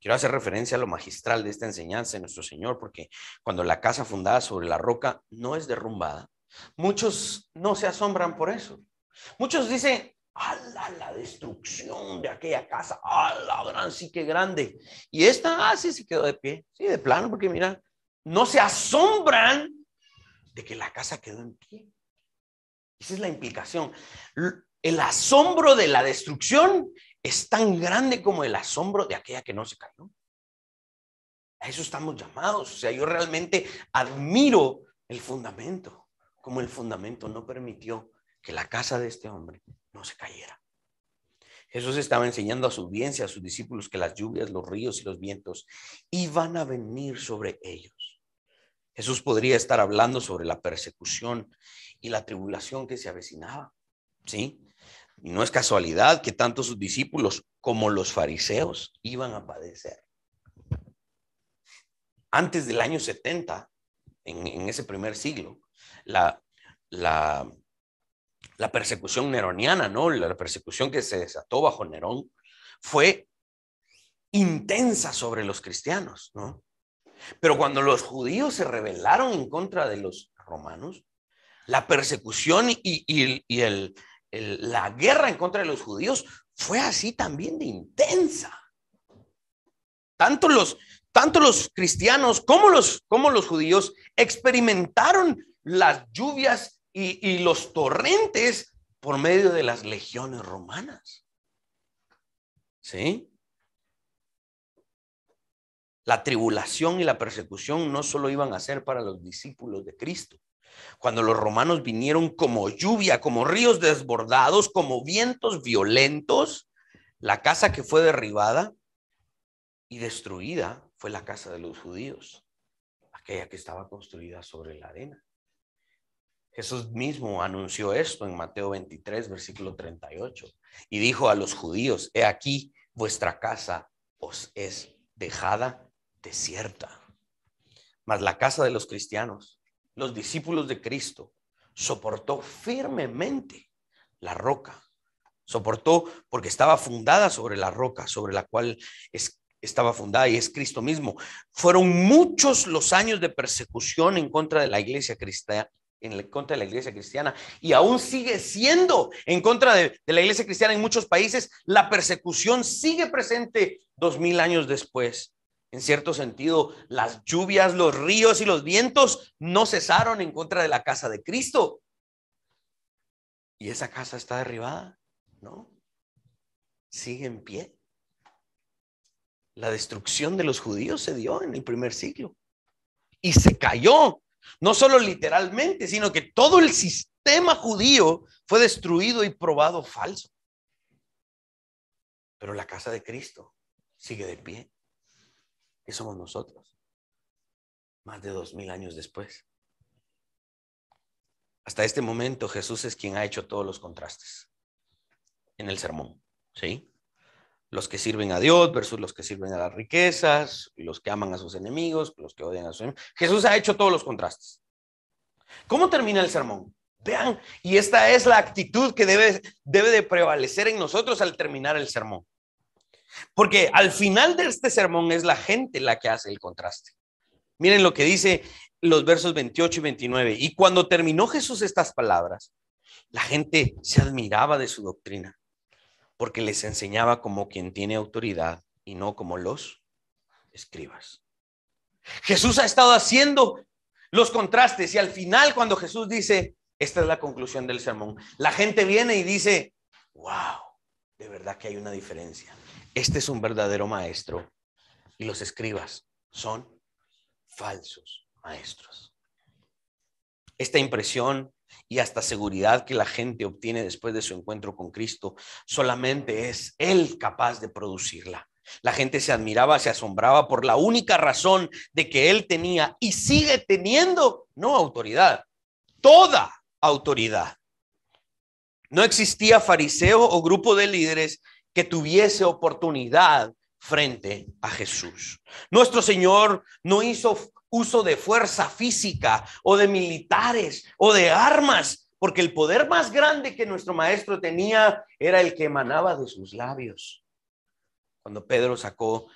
S1: Quiero hacer referencia a lo magistral de esta enseñanza de nuestro Señor, porque cuando la casa fundada sobre la roca no es derrumbada, muchos no se asombran por eso. Muchos dicen, ¡Hala! La destrucción de aquella casa. ¡Hala! Gran, sí que grande. Y esta, sí se quedó de pie. Sí, de plano, porque mira, no se asombran de que la casa quedó en pie. Esa es la implicación. El asombro de la destrucción es tan grande como el asombro de aquella que no se cayó. A eso estamos llamados. O sea, yo realmente admiro el fundamento, como el fundamento no permitió que la casa de este hombre no se cayera. Jesús estaba enseñando a su audiencia, a sus discípulos, que las lluvias, los ríos y los vientos iban a venir sobre ellos. Jesús podría estar hablando sobre la persecución y la tribulación que se avecinaba, ¿sí? Y no es casualidad que tanto sus discípulos como los fariseos iban a padecer. Antes del año 70, en ese primer siglo, la persecución neroniana, ¿no? La persecución que se desató bajo Nerón fue intensa sobre los cristianos, ¿no? Pero cuando los judíos se rebelaron en contra de los romanos, la persecución la guerra en contra de los judíos fue así también de intensa. Tanto los cristianos como los judíos experimentaron las lluvias y los torrentes por medio de las legiones romanas. ¿Sí? La tribulación y la persecución no solo iban a ser para los discípulos de Cristo. Cuando los romanos vinieron como lluvia, como ríos desbordados, como vientos violentos, la casa que fue derribada y destruida fue la casa de los judíos, aquella que estaba construida sobre la arena. Jesús mismo anunció esto en Mateo 23, versículo 38, y dijo a los judíos: he aquí, vuestra casa os es dejada desierta. Mas la casa de los cristianos, los discípulos de Cristo, soportó firmemente la roca. Soportó porque estaba fundada sobre la roca, sobre la cual estaba fundada, y es Cristo mismo. Fueron muchos los años de persecución en contra de la iglesia cristiana, y aún sigue siendo en contra de la iglesia cristiana en muchos países. La persecución sigue presente 2000 años después. En cierto sentido, las lluvias, los ríos y los vientos no cesaron en contra de la casa de Cristo. Y esa casa está derribada, ¿no? Sigue en pie. La destrucción de los judíos se dio en el primer siglo y se cayó, no solo literalmente, sino que todo el sistema judío fue destruido y probado falso. Pero la casa de Cristo sigue de pie. ¿Qué somos nosotros? Más de 2000 años después. Hasta este momento Jesús es quien ha hecho todos los contrastes en el sermón, ¿sí? Los que sirven a Dios versus los que sirven a las riquezas, los que aman a sus enemigos, los que odian a sus enemigos. Jesús ha hecho todos los contrastes. ¿Cómo termina el sermón? Vean, y esta es la actitud que debe de prevalecer en nosotros al terminar el sermón. Porque al final de este sermón es la gente la que hace el contraste. Miren lo que dice los versos 28 y 29. Y cuando terminó Jesús estas palabras, la gente se admiraba de su doctrina, porque les enseñaba como quien tiene autoridad y no como los escribas. Jesús ha estado haciendo los contrastes, y al final, cuando Jesús dice, esta es la conclusión del sermón, la gente viene y dice: wow, de verdad que hay una diferencia. Este es un verdadero maestro y los escribas son falsos maestros. Esta impresión y hasta seguridad que la gente obtiene después de su encuentro con Cristo, solamente es Él capaz de producirla. La gente se admiraba, se asombraba por la única razón de que Él tenía y sigue teniendo, no autoridad, toda autoridad. No existía fariseo o grupo de líderes que tuviese oportunidad frente a Jesús. Nuestro Señor no hizo uso de fuerza física o de militares o de armas, porque el poder más grande que nuestro maestro tenía era el que emanaba de sus labios. Cuando Pedro sacó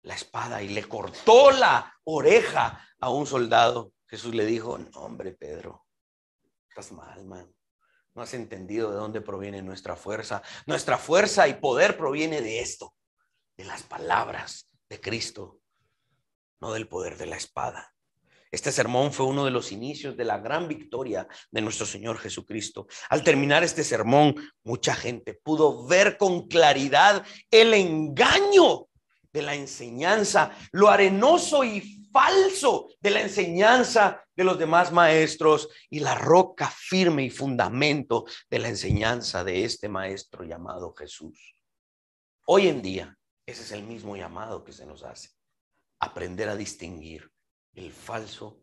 S1: la espada y le cortó la oreja a un soldado, Jesús le dijo: no, hombre, Pedro, estás mal, man. No has entendido de dónde proviene nuestra fuerza. Nuestra fuerza y poder proviene de esto, de las palabras de Cristo, no del poder de la espada. Este sermón fue uno de los inicios de la gran victoria de nuestro Señor Jesucristo. Al terminar este sermón, mucha gente pudo ver con claridad el engaño de la enseñanza, lo arenoso y falso de la enseñanza de los demás maestros y la roca firme y fundamento de la enseñanza de este maestro llamado Jesús. Hoy en día, ese es el mismo llamado que se nos hace: aprender a distinguir el falso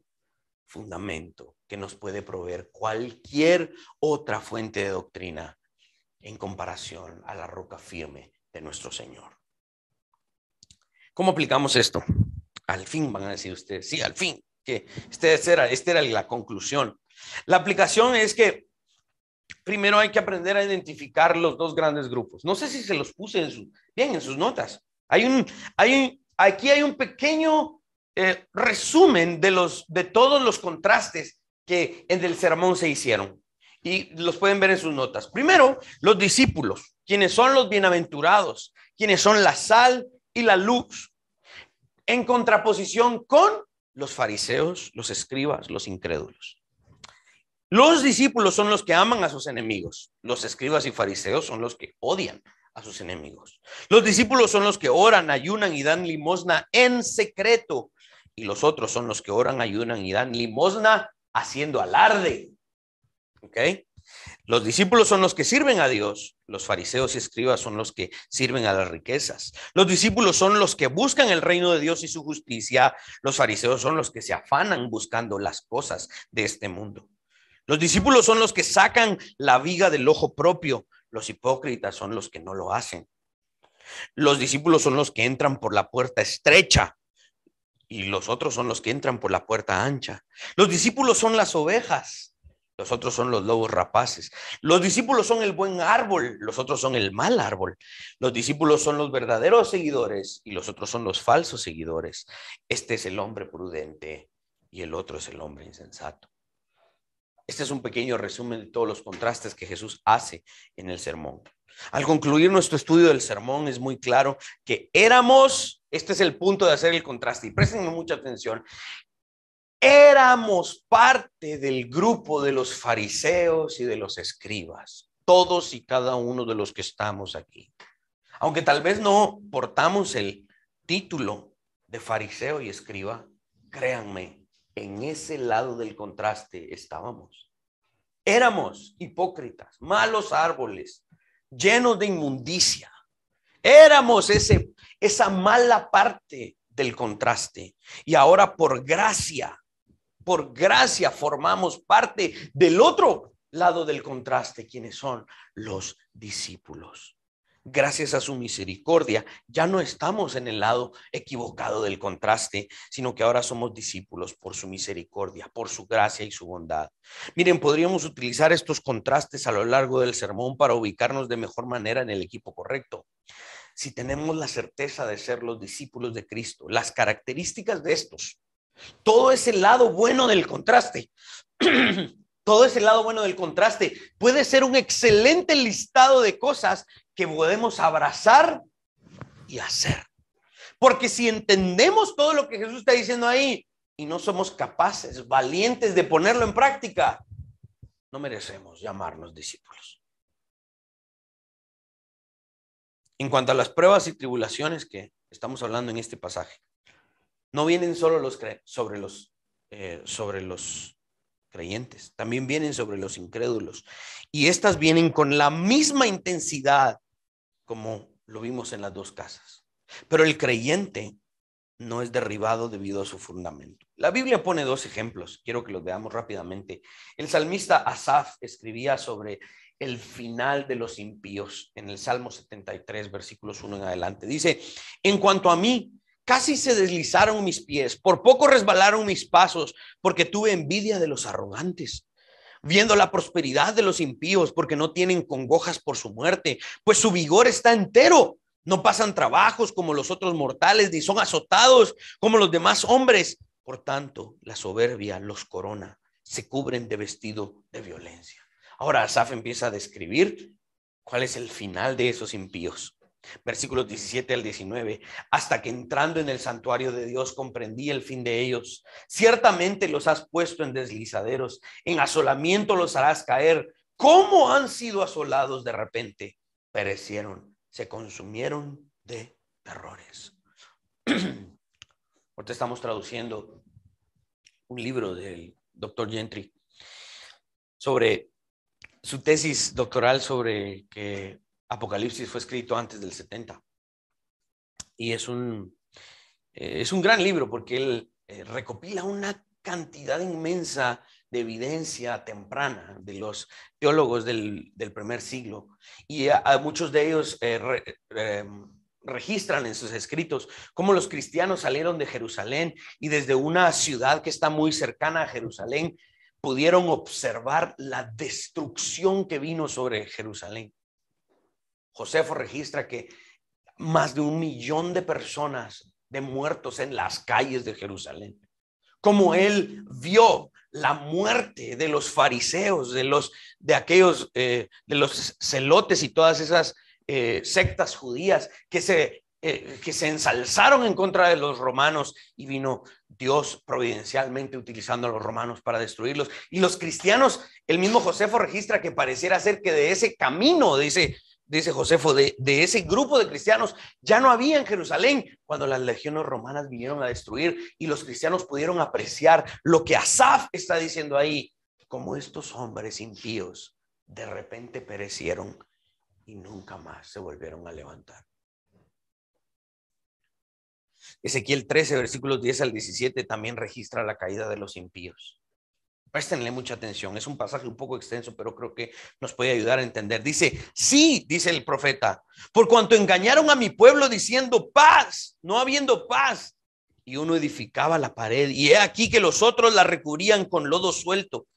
S1: fundamento que nos puede proveer cualquier otra fuente de doctrina en comparación a la roca firme de nuestro Señor. ¿Cómo aplicamos esto? Al fin van a decir ustedes, sí, al fin, que esta era la conclusión. La aplicación es que primero hay que aprender a identificar los dos grandes grupos. No sé si se los puse bien en sus notas. Aquí hay un pequeño resumen de todos los contrastes que en el sermón se hicieron, y los pueden ver en sus notas. Primero, los discípulos, quienes son los bienaventurados, quienes son la sal y la luz, en contraposición con los fariseos, los escribas, los incrédulos. Los discípulos son los que aman a sus enemigos. Los escribas y fariseos son los que odian a sus enemigos. Los discípulos son los que oran, ayunan y dan limosna en secreto. Y los otros son los que oran, ayunan y dan limosna haciendo alarde. ¿Ok? Los discípulos son los que sirven a Dios. Los fariseos y escribas son los que sirven a las riquezas. Los discípulos son los que buscan el reino de Dios y su justicia. Los fariseos son los que se afanan buscando las cosas de este mundo. Los discípulos son los que sacan la viga del ojo propio. Los hipócritas son los que no lo hacen. Los discípulos son los que entran por la puerta estrecha y los otros son los que entran por la puerta ancha. Los discípulos son las ovejas, los otros son los lobos rapaces. Los discípulos son el buen árbol, los otros son el mal árbol. Los discípulos son los verdaderos seguidores y los otros son los falsos seguidores. Este es el hombre prudente y el otro es el hombre insensato. Este es un pequeño resumen de todos los contrastes que Jesús hace en el sermón. Al concluir nuestro estudio del sermón, es muy claro que este es el punto de hacer el contraste, y préstenme mucha atención, éramos parte del grupo de los fariseos y de los escribas, todos y cada uno de los que estamos aquí. Aunque tal vez no portamos el título de fariseo y escriba, créanme, en ese lado del contraste estábamos. Éramos hipócritas, malos árboles, llenos de inmundicia. Éramos esa mala parte del contraste. Y ahora por gracia formamos parte del otro lado del contraste, quienes son los discípulos. Gracias a su misericordia, ya no estamos en el lado equivocado del contraste, sino que ahora somos discípulos por su misericordia, por su gracia y su bondad. Miren, podríamos utilizar estos contrastes a lo largo del sermón para ubicarnos de mejor manera en el equipo correcto. Si tenemos la certeza de ser los discípulos de Cristo, las características de estos, todo ese lado bueno del contraste, todo ese lado bueno del contraste puede ser un excelente listado de cosas que podemos abrazar y hacer. Porque si entendemos todo lo que Jesús está diciendo ahí y no somos capaces, valientes de ponerlo en práctica, no merecemos llamarnos discípulos. En cuanto a las pruebas y tribulaciones que estamos hablando en este pasaje, no vienen solo sobre los creyentes, también vienen sobre los incrédulos, y estas vienen con la misma intensidad como lo vimos en las dos casas. Pero el creyente no es derribado debido a su fundamento. La Biblia pone dos ejemplos, quiero que los veamos rápidamente. El salmista Asaf escribía sobre el final de los impíos en el Salmo 73, versículos 1 en adelante. Dice: en cuanto a mí, casi se deslizaron mis pies, por poco resbalaron mis pasos, porque tuve envidia de los arrogantes, viendo la prosperidad de los impíos, porque no tienen congojas por su muerte, pues su vigor está entero. No pasan trabajos como los otros mortales, ni son azotados como los demás hombres. Por tanto, la soberbia los corona, se cubren de vestido de violencia. Ahora Asaf empieza a describir cuál es el final de esos impíos. Versículos 17 al 19. Hasta que entrando en el santuario de Dios comprendí el fin de ellos. Ciertamente los has puesto en deslizaderos, en asolamiento los harás caer. ¿Cómo han sido asolados de repente? Perecieron, se consumieron de terrores. Ahorita estamos traduciendo un libro del doctor Gentry sobre su tesis doctoral sobre que Apocalipsis fue escrito antes del 70. Y es un gran libro porque él recopila una cantidad inmensa de evidencia temprana de los teólogos del primer siglo. Y a muchos de ellos registran en sus escritos cómo los cristianos salieron de Jerusalén y desde una ciudad que está muy cercana a Jerusalén pudieron observar la destrucción que vino sobre Jerusalén. Josefo registra que más de 1 millón de personas, de muertos en las calles de Jerusalén. Como él vio la muerte de los fariseos, de aquellos, de los celotes y todas esas sectas judías que se ensalzaron en contra de los romanos, y vino Dios providencialmente utilizando a los romanos para destruirlos. Y los cristianos, el mismo Josefo registra que pareciera ser que de ese camino, dice Josefo, de ese grupo de cristianos ya no había en Jerusalén cuando las legiones romanas vinieron a destruir, y los cristianos pudieron apreciar lo que Asaf está diciendo ahí, como estos hombres impíos de repente perecieron y nunca más se volvieron a levantar. Ezequiel 13, versículos 10 al 17 también registra la caída de los impíos. Préstenle mucha atención, es un pasaje un poco extenso, pero creo que nos puede ayudar a entender. Dice, sí, dice el profeta, por cuanto engañaron a mi pueblo diciendo paz, no habiendo paz, y uno edificaba la pared, y he aquí que los otros la recubrían con lodo suelto.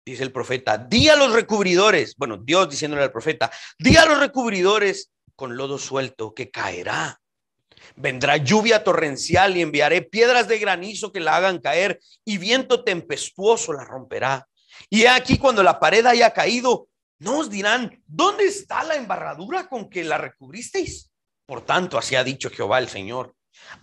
S1: Dice el profeta, di a los recubridores, bueno, Dios diciéndole al profeta, di a los recubridores con lodo suelto que caerá. Vendrá lluvia torrencial y enviaré piedras de granizo que la hagan caer, y viento tempestuoso la romperá. Y aquí cuando la pared haya caído, no os dirán, ¿dónde está la embarradura con que la recubristeis? Por tanto, así ha dicho Jehová el Señor,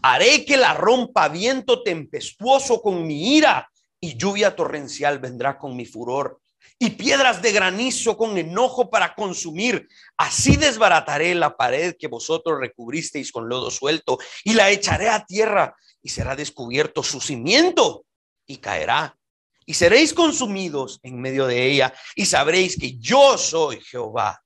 S1: haré que la rompa viento tempestuoso con mi ira, y lluvia torrencial vendrá con mi furor, y piedras de granizo con enojo para consumir. Así desbarataré la pared que vosotros recubristeis con lodo suelto, y la echaré a tierra, y será descubierto su cimiento, y caerá, y seréis consumidos en medio de ella, y sabréis que yo soy Jehová.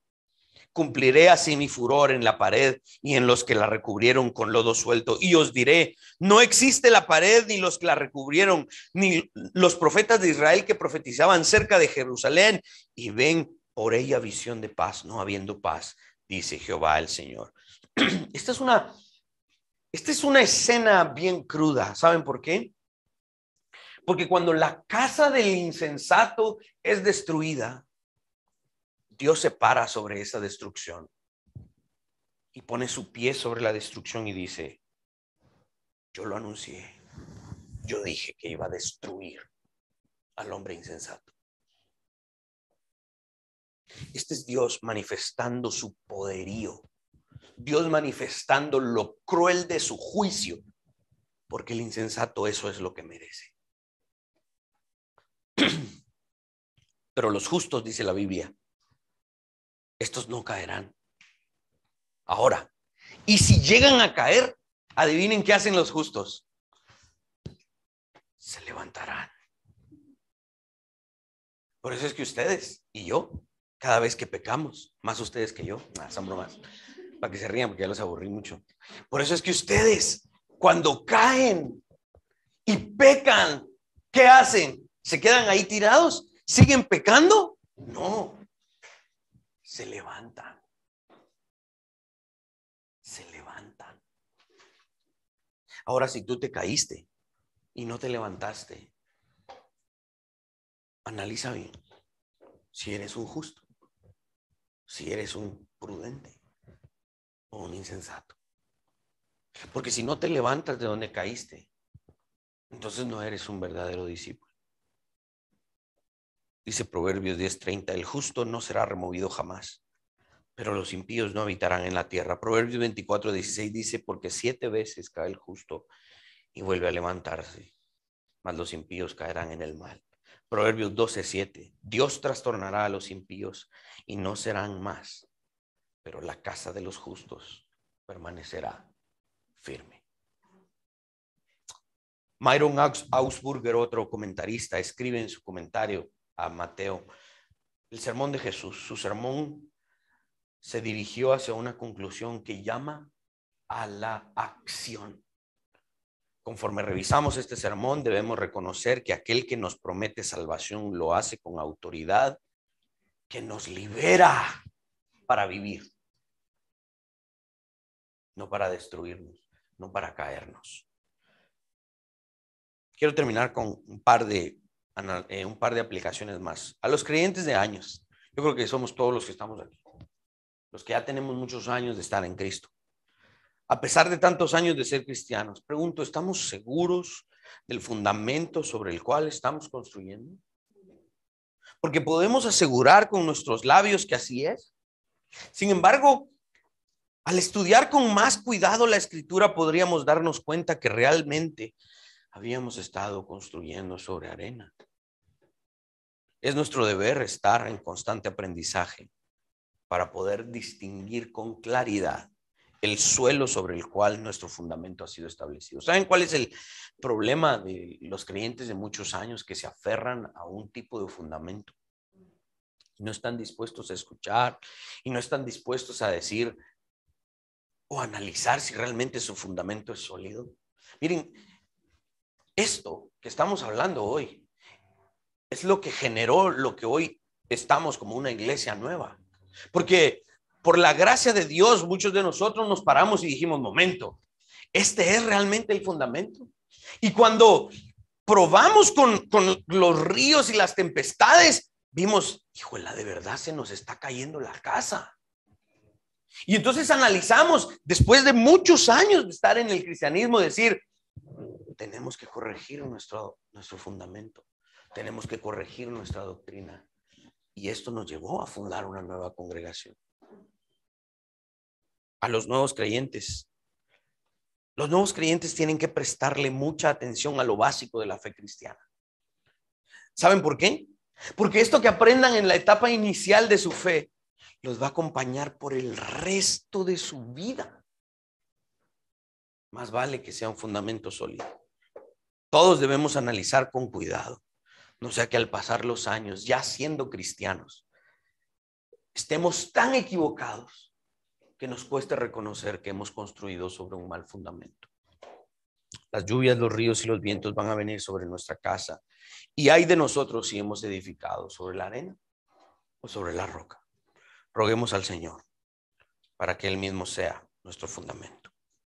S1: Cumpliré así mi furor en la pared y en los que la recubrieron con lodo suelto. Y os diré, no existe la pared ni los que la recubrieron, ni los profetas de Israel que profetizaban cerca de Jerusalén, y ven por ella visión de paz, no habiendo paz, dice Jehová el Señor. Esta es una escena bien cruda. ¿Saben por qué? Porque cuando la casa del insensato es destruida, Dios se para sobre esa destrucción y pone su pie sobre la destrucción y dice, yo lo anuncié, yo dije que iba a destruir al hombre insensato. Este es Dios manifestando su poderío, Dios manifestando lo cruel de su juicio, porque el insensato eso es lo que merece. Pero los justos, dice la Biblia, estos no caerán. Ahora, y si llegan a caer, adivinen qué hacen los justos. Se levantarán. Por eso es que ustedes y yo, cada vez que pecamos, más ustedes que yo, son bromas, para que se rían porque ya los aburrí mucho. Por eso es que ustedes, cuando caen y pecan, ¿qué hacen? ¿Se quedan ahí tirados? ¿Siguen pecando? No, se levantan. Se levantan. Ahora, si tú te caíste y no te levantaste, analiza bien si eres un justo, si eres un prudente o un insensato. Porque si no te levantas de donde caíste, entonces no eres un verdadero discípulo. Dice Proverbios 10:30, el justo no será removido jamás, pero los impíos no habitarán en la tierra. Proverbios 24:16 dice, porque 7 veces cae el justo y vuelve a levantarse, mas los impíos caerán en el mal. Proverbios 12:7, Dios trastornará a los impíos y no serán más, pero la casa de los justos permanecerá firme. Myron Ausburger, otro comentarista, escribe en su comentario a Mateo el sermón de Jesús. Su sermón se dirigió hacia una conclusión que llama a la acción. Conforme revisamos este sermón, debemos reconocer que aquel que nos promete salvación lo hace con autoridad, que nos libera para vivir, no para destruirnos, no para caernos. Quiero terminar con un par de aplicaciones más. A los creyentes de años, yo creo que somos todos los que estamos aquí, los que ya tenemos muchos años de estar en Cristo. A pesar de tantos años de ser cristianos, pregunto, ¿estamos seguros del fundamento sobre el cual estamos construyendo? Porque podemos asegurar con nuestros labios que así es. Sin embargo, al estudiar con más cuidado la Escritura, podríamos darnos cuenta que realmente habíamos estado construyendo sobre arena. Es nuestro deber estar en constante aprendizaje para poder distinguir con claridad el suelo sobre el cual nuestro fundamento ha sido establecido. ¿Saben cuál es el problema de los creyentes de muchos años que se aferran a un tipo de fundamento? No están dispuestos a escuchar y no están dispuestos a decir o analizar si realmente su fundamento es sólido. Miren, esto que estamos hablando hoy es lo que generó lo que hoy estamos como una iglesia nueva. Porque por la gracia de Dios, muchos de nosotros nos paramos y dijimos, momento, ¿este es realmente el fundamento? Y cuando probamos con los ríos y las tempestades, vimos, híjole, de verdad se nos está cayendo la casa. Y entonces analizamos, después de muchos años de estar en el cristianismo, decir, tenemos que corregir nuestro fundamento, tenemos que corregir nuestra doctrina. Y esto nos llevó a fundar una nueva congregación. A los nuevos creyentes. Los nuevos creyentes tienen que prestarle mucha atención a lo básico de la fe cristiana. ¿Saben por qué? Porque esto que aprendan en la etapa inicial de su fe los va a acompañar por el resto de su vida. Más vale que sea un fundamento sólido. Todos debemos analizar con cuidado. No sea que al pasar los años, ya siendo cristianos, estemos tan equivocados que nos cueste reconocer que hemos construido sobre un mal fundamento. Las lluvias, los ríos y los vientos van a venir sobre nuestra casa. Y hay de nosotros si hemos edificado sobre la arena o sobre la roca. Roguemos al Señor para que Él mismo sea nuestro fundamento.